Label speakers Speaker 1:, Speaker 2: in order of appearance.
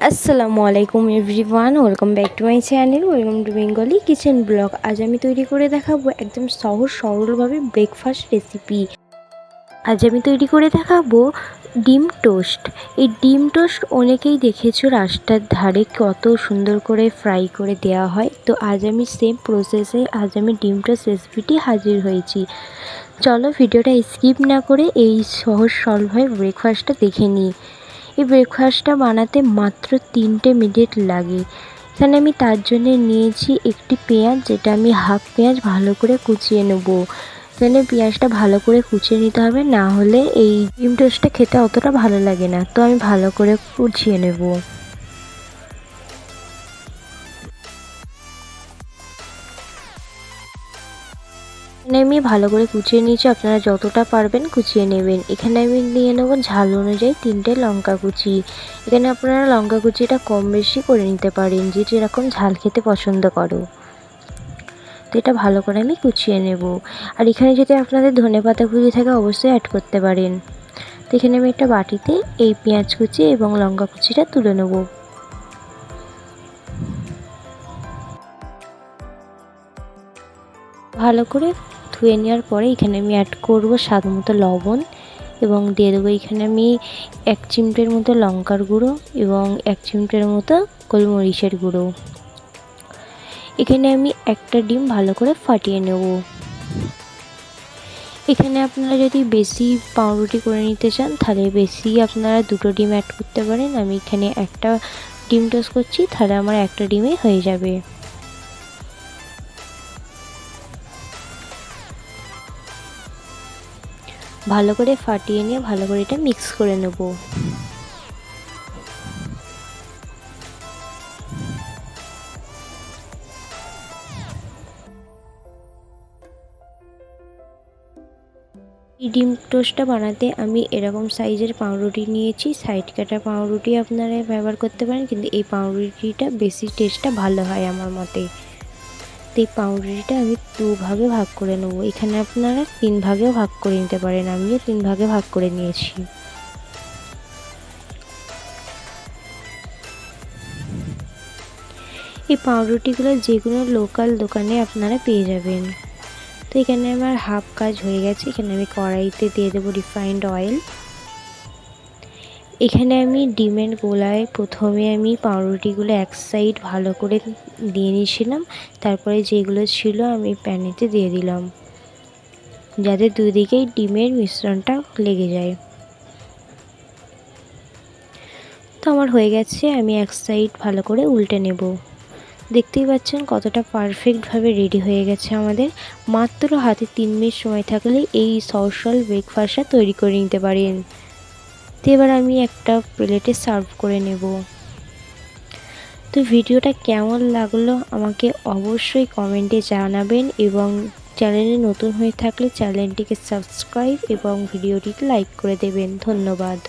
Speaker 1: আসসালামু আলাইকুম everyone, welcome back to my channel, welcome to Bengali kitchen blog. আজ আমি তৈরি করে দেখাবো একদম সহজ সরলভাবে ব্রেকফাস্ট রেসিপি। আজ আমি তৈরি করে দেখাবো ডিম টোস্ট। এই ডিম টোস্ট অনেকেই দেখেছো রাস্তার ধারে কত সুন্দর করে ফ্রাই করে দেওয়া হয়। তো আজ আমি সেম প্রসেসে ডিম টোস্ট রেসিপিটি হাজির হয়েছি। চলো ভিডিওটা স্কিপ না করে এই সহজ সরলভাবে ব্রেকফাস্টটা দেখে নিই। এই ব্রেকফাস্টটা বানাতে মাত্র 3টে মিনিট লাগে। এখানে আমি তার জন্য নিয়েছি একটি পেঁয়াজ, যেটা আমি হাফ পেঁয়াজ ভালো করে কুচিয়ে নেব। এখানে পেঁয়াজটা ভালো করে কুচিয়ে নিতে হবে, না হলে এই ডিম টোস্টটা খেতে অতটা ভালো লাগে না। তো আমি ভালো করে কুচিয়ে নেব। এখানে আমি ভালো করে কুচিয়ে নিয়েছি, আপনারা যতটা পারবেন কুচিয়ে নেবেন। এখানে আমি নিয়ে নেব ঝাল অনুযায়ী 3টে লঙ্কা কুচি। এখানে আপনারা লঙ্কা কুচিটা কম বেশি করে নিতে পারেন, যে যেরকম ঝাল খেতে পছন্দ করো। তো এটা ভালো করে আমি কুচিয়ে নেব। আর এখানে যদি আপনাদের ধনেপাতা কুচি থাকে অবশ্যই অ্যাড করতে পারেন। তো এখানে আমি একটা বাটিতে এই পেঁয়াজ কুচি এবং লঙ্কা কুচিটা তুলে নেব। ভালো করে ধুয়ে নেওয়ার পরে এখানে আমি অ্যাড করব স্বাদ মতো লবণ, এবং দিয়ে দেবো এখানে আমি 1 চিমটের মতো লঙ্কার গুঁড়ো এবং 1 চিমটের মতো গোলমরিচের গুঁড়ো। এখানে আমি একটা ডিম ভালো করে ফাটিয়ে নেব। এখানে আপনারা যদি বেশি পাউরুটি করে নিতে চান তাহলে বেশি আপনারা 2টো ডিম অ্যাড করতে পারেন। আমি এখানে একটা ডিম টোস্ট করছি, তাহলে আমার একটা ডিমেই হয়ে যাবে। ভালো করে ফাটিয়ে নিয়ে ভালো করে এটা মিক্স করে নেব। এই ডিম টোস্টটা বানাতে আমি এরকম সাইজের পাউরুটি নিয়েছি। সাইড কাটা পাউরুটি আপনারা ব্যবহার করতে পারেন, কিন্তু এই পাউরুটিটা বেশি টেস্টটা ভালো হয় আমার মতে। তো এই পাউরুটিটা আমি 2 ভাগে ভাগ করে নেব। এখানে আপনারা 3 ভাগেও ভাগ করে নিতে পারেন, আমিও 3 ভাগে ভাগ করে নিয়েছি। এই পাউরুটিগুলো যেগুলো লোকাল দোকানে আপনারা পেয়ে যাবেন। তো এখানে আমার হাফ কাজ হয়ে গেছে। এখানে আমি কড়াইতে দিয়ে দেবো রিফাইন্ড অয়েল। এখানে আমি ডিমের গোলায় প্রথমে আমি পাউরুটিগুলো এক সাইড ভালো করে দিয়ে নিয়েছিলাম, তারপরে যেগুলো ছিল আমি প্যানেতে দিয়ে দিলাম, যাতে দুদিকেই ডিমের মিশ্রণটা লেগে যায়। তো আমার হয়ে গেছে, আমি এক সাইড ভালো করে উল্টে নেব। দেখতেই পাচ্ছেন কতটা পারফেক্টভাবে রেডি হয়ে গেছে আমাদের। মাত্র হাতে 3 মিনিট সময় থাকলে এই সহজ ব্রেকফাস্টটা তৈরি করে নিতে পারেন। তো এবার আমি একটা প্লেটে সার্ভ করে নেব। তো ভিডিওটা কেমন লাগলো আমাকে অবশ্যই কমেন্টে জানাবেন, এবং চ্যানেলে নতুন হয়ে থাকলে চ্যানেলটিকে সাবস্ক্রাইব এবং ভিডিওটিকে লাইক করে দেবেন। ধন্যবাদ।